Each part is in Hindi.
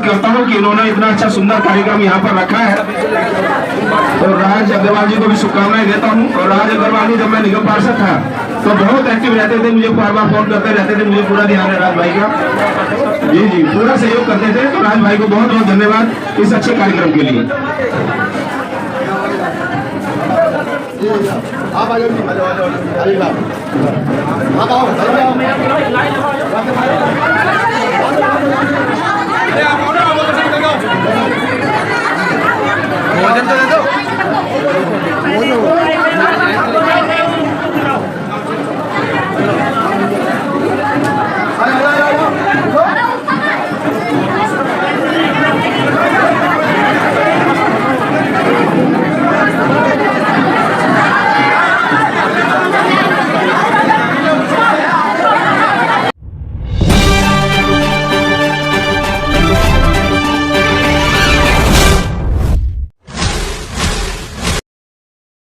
करता हूँ कि इन्होंने इतना अच्छा सुंदर कार्यक्रम यहाँ पर रखा है। तो राज अग्रवाल जी को भी शुभकामनाएं देता हूँ। और राज अग्रवाल जी जब मैं निगम पार्षद था तो बहुत एक्टिव रहते थे, मुझे बार बार फोन करते रहते थे, मुझे पूरा ध्यान है राज भाई का। जी जी, पूरा सहयोग करते थे। तो राज भाई को बहुत बहुत धन्यवाद इस अच्छे कार्यक्रम के लिए। आप आ भोजन तो दे दो।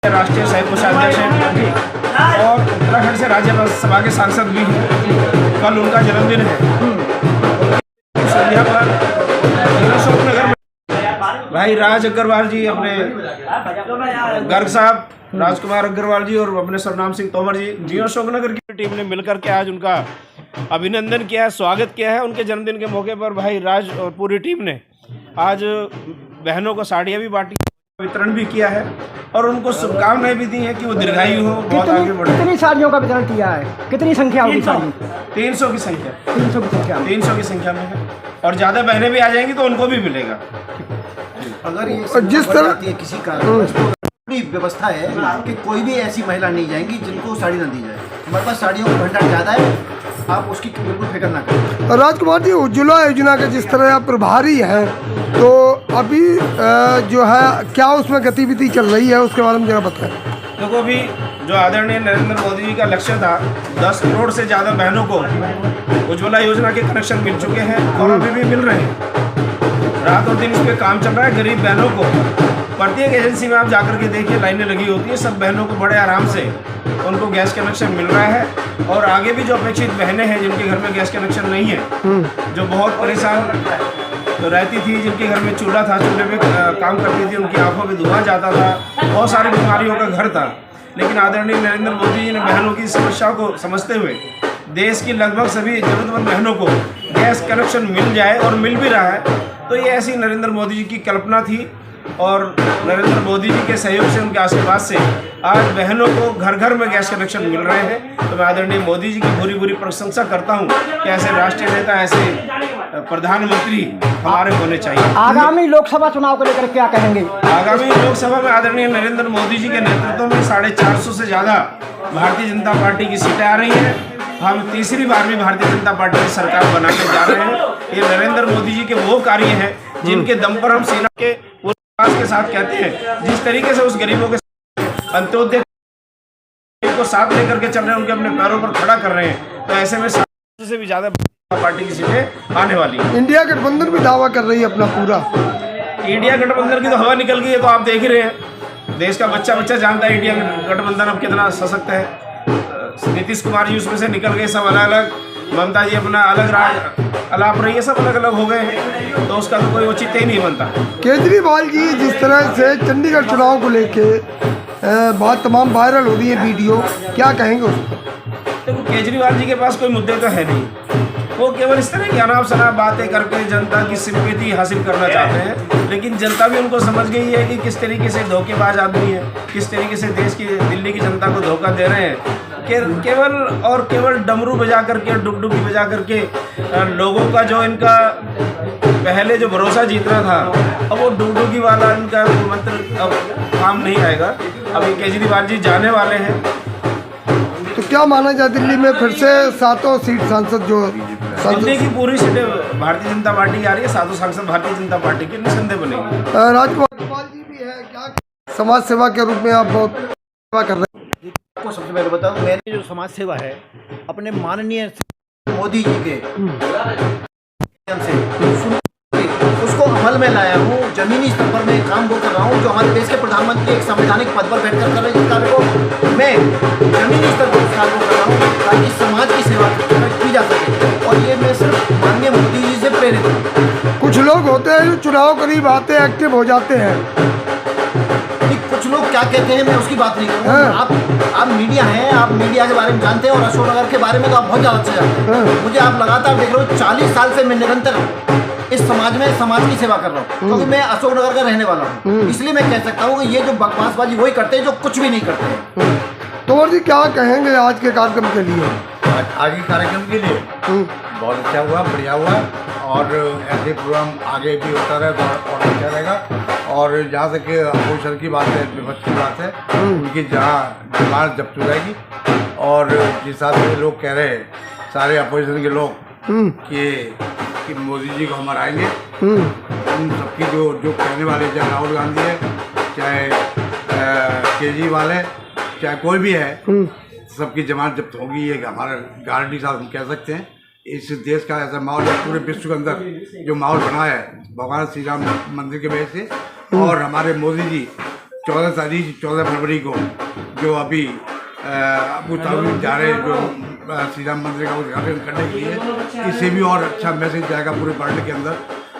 राष्ट्रीय सह कोषाध्यक्ष हैं और उत्तराखंड से राज्यसभा के सांसद भी हैं। कल उनका जन्मदिन है। संध्या पर अशोकनगर में भाई राज अग्रवाल जी, अपने गर्ग साहब राजकुमार अग्रवाल जी और अपने सरनाम सिंह तोमर जी, जियो अशोकनगर की टीम ने मिलकर के आज उनका अभिनंदन किया है, स्वागत किया है। उनके जन्मदिन के मौके पर भाई राज और पूरी टीम ने आज बहनों को साड़ियाँ भी बांटी, वितरण भी किया है और उनको शुभकामनाएं भी दी हैं कि वो दीर्घायु हो, बहुत आगे बढ़े। कितनी साड़ियों का वितरण किया है? कितनी संख्या होगी? 300 की संख्या। 300 की संख्या में है और ज्यादा बहनें भी आ जाएंगी तो उनको भी मिलेगा। अगर ये जिस तरह किसी कारण पूरी व्यवस्था है कि कोई भी ऐसी महिला नहीं जाएंगी जिनको साड़ी न दी जाए। हमारे पास साड़ियों का भंडार ज़्यादा है, आप उसकी बिल्कुल फिक्र ना करें। राजकुमार जी, उज्ज्वला योजना के जिस तरह आप प्रभारी हैं, तो अभी जो है क्या उसमें गतिविधि चल रही है, उसके बारे में जरा बताएं। देखो, अभी जो आदरणीय नरेंद्र मोदी जी का लक्ष्य था, 10 करोड़ से ज़्यादा बहनों को उज्ज्वला योजना के कनेक्शन मिल चुके हैं और अभी भी मिल रहे हैं। रात और दिन इस पर काम चल रहा है। गरीब बहनों को प्रत्येक एजेंसी में आप जाकर के देखिए, लाइनें लगी होती है। सब बहनों को बड़े आराम से उनको गैस कनेक्शन मिल रहा है और आगे भी जो अपेक्षित बहनें हैं जिनके घर में गैस कनेक्शन नहीं है, जो बहुत परेशान तो रहती थी, जिनके घर में चूल्हा था, चूल्हे पे काम करती थी, उनकी आंखों में धुआं जाता था, बहुत सारी बीमारियों का घर था। लेकिन आदरणीय नरेंद्र मोदी जी ने बहनों की समस्या को समझते हुए देश की लगभग सभी जरूरतमंद बहनों को गैस कनेक्शन मिल जाए और मिल भी रहा है। तो ये ऐसी नरेंद्र मोदी जी की कल्पना थी और नरेंद्र मोदी जी के सहयोग से, उनके आशीर्वाद से आज बहनों को घर घर में गैस कनेक्शन मिल रहे हैं। तो मैं आदरणीय मोदी जी की बुरी प्रशंसा करता हूं कि ऐसे राष्ट्रीय नेता, ऐसे प्रधानमंत्री हमारे होने चाहिए। आगामी लोकसभा चुनाव को लेकर क्या कहेंगे? आगामी लोकसभा में आदरणीय नरेंद्र मोदी जी के नेतृत्व में 450 से ज़्यादा भारतीय जनता पार्टी की सीटें आ रही हैं। हम तीसरी बार भी भारतीय जनता पार्टी की सरकार बनाने जा रहे हैं। ये नरेंद्र मोदी जी के वो कार्य हैं जिनके दम पर हम सेना के विश्वास के साथ कहते हैं, जिस तरीके से उस गरीबों के अंत्योदय को साथ लेकर के चल रहे हैं, उनके अपने पैरों पर खड़ा कर रहे हैं। तो ऐसे में 700 से भी ज्यादा पार्टी की सीटें आने वाली है। इंडिया गठबंधन भी दावा कर रही है अपना पूरा। इंडिया गठबंधन की तो हवा निकल गई है, तो आप देख ही रहे हैं। देश का बच्चा जानता है इंडिया गठबंधन अब कितना सशक्त है। नीतीश कुमार जी उसमें से निकल गए, सब अलग अलग, ममता जी अपना अलग राज अलाप रही है, सब अलग अलग हो गए हैं। तो उसका तो कोई औचित्य ही नहीं बनता। केजरीवाल जी जिस तरह से चंडीगढ़ चुनाव को लेके बहुत तमाम वायरल हो रही है वीडियो, क्या कहेंगे उस पर? देखो, केजरीवाल जी के पास कोई मुद्दे तो है नहीं। वो केवल इस तरह की अनाप शनाप बातें करके जनता की सिंपैथी हासिल करना चाहते हैं। लेकिन जनता भी उनको समझ गई है कि किस तरीके से धोखेबाज आदमी है, किस तरीके से देश की, दिल्ली की जनता को धोखा दे रहे हैं। केवल डमरू बजा करके, डुगडुगी बजा करके लोगों का जो इनका पहले जो भरोसा जीतना था, अब वो डुगडुगी वाला इनका मंत्र अब काम नहीं आएगा। अभी केजरीवाल जी जाने वाले हैं। तो क्या माना जाए, दिल्ली में फिर से 7 सीट सांसद जो दिल्ली की पूरी सीटें भारतीय जनता पार्टी की आ रही है, 7 सांसद भारतीय जनता पार्टी के निसंदेह बनेंगे। राजकुमार जी भी है, क्या समाज सेवा के रूप में आप बहुत सेवा कर रहे हैं? आपको सबसे पहले बताऊं, मैंने जो समाज सेवा है अपने माननीय मोदी जी के से उसको अमल में लाया हूँ। जमीनी स्तर पर मैं काम वो कर रहा हूँ जो हमारे देश के प्रधानमंत्री एक संवैधानिक पद पर बैठकर कर रहे हैं। इस कार्य को मैं जमीनी स्तर पर उस कार्य को कर रहा हूँ ताकि समाज की सेवा की जा सके, और ये मैं सिर्फ माननीय मोदी जी से प्रेरित हूँ। कुछ लोग होते हैं जो चुनाव करीब आते हैं एक्टिव हो जाते हैं। नहीं, कुछ लोग क्या कहते हैं मैं उसकी बात नहीं करूँगा। हाँ। आप मीडिया हैं, आप मीडिया के बारे में जानते हैं और अशोकनगर के बारे में तो आप बहुत ज़्यादा अच्छे जानते हैं। मुझे आप लगातार देख रहे हो, 40 साल से मैं निरंतर इस समाज में समाज की सेवा कर रहा हूँ, क्योंकि मैं अशोकनगर का रहने वाला हूँ। इसलिए मैं कह सकता हूँ कि ये जो बकवासबाजी वही करते हैं जो कुछ भी नहीं करते हैं। तोमर जी क्या कहेंगे आज के कार्यक्रम के लिए? आगे कार्यक्रम के लिए बहुत अच्छा हुआ, बढ़िया हुआ, और ऐसे प्रोग्राम आगे भी होता रहेगा और अच्छा रहेगा। और जहाँ तक अपोजिशन की बात है, विपक्ष की बात है, उनकी जहाँ डिमांड जब्त हो जाएगी। और जिस हिसाब से लोग कह रहे हैं सारे अपोजिशन के लोग कि मोदी जी को हम हराएंगे, उन सबकी जो कहने वाले, चाहे राहुल गांधी है, चाहे केजरीवाल है, चाहे कोई भी है, सबकी जमानत जब्त होगी। ये हमारा गारंटी साथ हम कह सकते हैं। इस देश का ऐसा माहौल है, पूरे विश्व के अंदर जो माहौल बना है भगवान श्री राम मंदिर के वजह से, और हमारे मोदी जी 14 फरवरी को जो अभी अबू धाबी जा रहे हैं, जो श्री राम मंदिर का उद्घाटन करने के लिए, इससे भी और अच्छा मैसेज जाएगा पूरे वर्ल्ड के अंदर।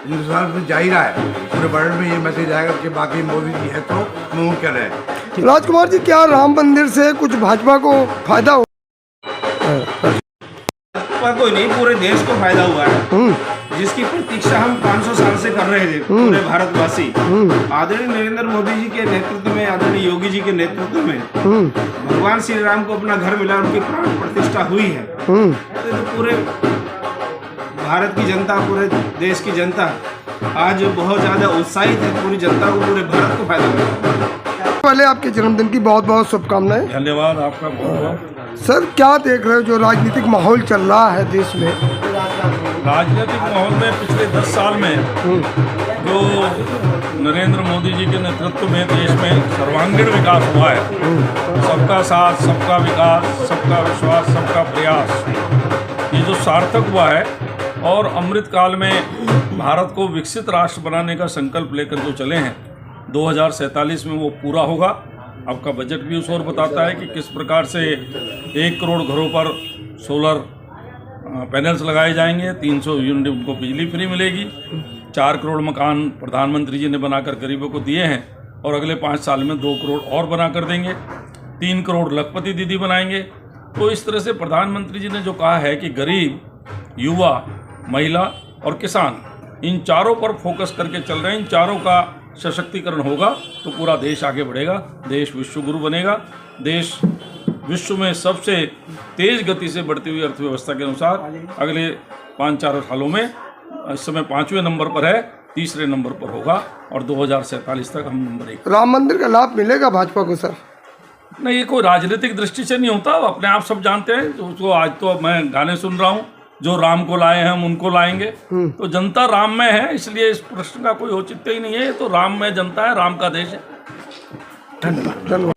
हिंदुस्तान में जा ही रहा है, पूरे वर्ल्ड में ये मैसेज आएगा कि बाकी मोदी जी है तो मुमकिन है। राजकुमार जी, क्या राम मंदिर से कुछ भाजपा को फायदा हो? भाजपा को नहीं, पूरे देश को फायदा हुआ है, जिसकी प्रतीक्षा हम 500 साल से कर रहे थे पूरे भारतवासी। आदरणीय नरेंद्र मोदी जी के नेतृत्व में, आदरणीय योगी जी के नेतृत्व में भगवान श्री राम को अपना घर मिला, उनकी प्राण प्रतिष्ठा हुई है। तो पूरे भारत की जनता, पूरे देश की जनता आज बहुत ज्यादा उत्साहित है। पूरी जनता को, पूरे भारत को फायदा मिला। पहले आपके जन्मदिन की बहुत बहुत शुभकामनाएं। धन्यवाद आपका बहुत बहुत। सर, क्या देख रहे हो जो राजनीतिक माहौल चल रहा है देश में? राजनीतिक माहौल में पिछले 10 साल में जो नरेंद्र मोदी जी के नेतृत्व में देश में सर्वांगीण विकास हुआ है, सबका साथ, सबका विकास, सबका विश्वास, सबका प्रयास, ये जो सार्थक हुआ है, और अमृत काल में भारत को विकसित राष्ट्र बनाने का संकल्प लेकर जो चले हैं, 2047 में वो पूरा होगा। आपका बजट भी उस ओर बताता है कि किस प्रकार से 1 करोड़ घरों पर सोलर पैनल्स लगाए जाएंगे, 300 यूनिट उनको बिजली फ्री मिलेगी, 4 करोड़ मकान प्रधानमंत्री जी ने बनाकर गरीबों को दिए हैं, और अगले 5 साल में 2 करोड़ और बना कर देंगे, 3 करोड़ लखपति दीदी बनाएंगे। तो इस तरह से प्रधानमंत्री जी ने जो कहा है कि गरीब, युवा, महिला और किसान, इन चारों पर फोकस करके चल रहे हैं। इन चारों का सशक्तिकरण होगा तो पूरा देश आगे बढ़ेगा, देश विश्व गुरु बनेगा। देश विश्व में सबसे तेज गति से बढ़ती हुई अर्थव्यवस्था के अनुसार अगले 5-4 सालों में, इस समय 5वें नंबर पर है, 3रे नंबर पर होगा, और 2047 तक हम नंबर 1। राम मंदिर का लाभ मिलेगा भाजपा को? सर नहीं, ये कोई राजनीतिक दृष्टि से नहीं होता, अपने आप सब जानते हैं। उसको आज तो मैं गाने सुन रहा हूँ, जो राम को लाए हैं हम उनको लाएंगे। तो जनता राम में है, इसलिए इस प्रश्न का कोई औचित्य ही नहीं है। ये तो राम में जनता है, राम का देश है। धन्यवाद।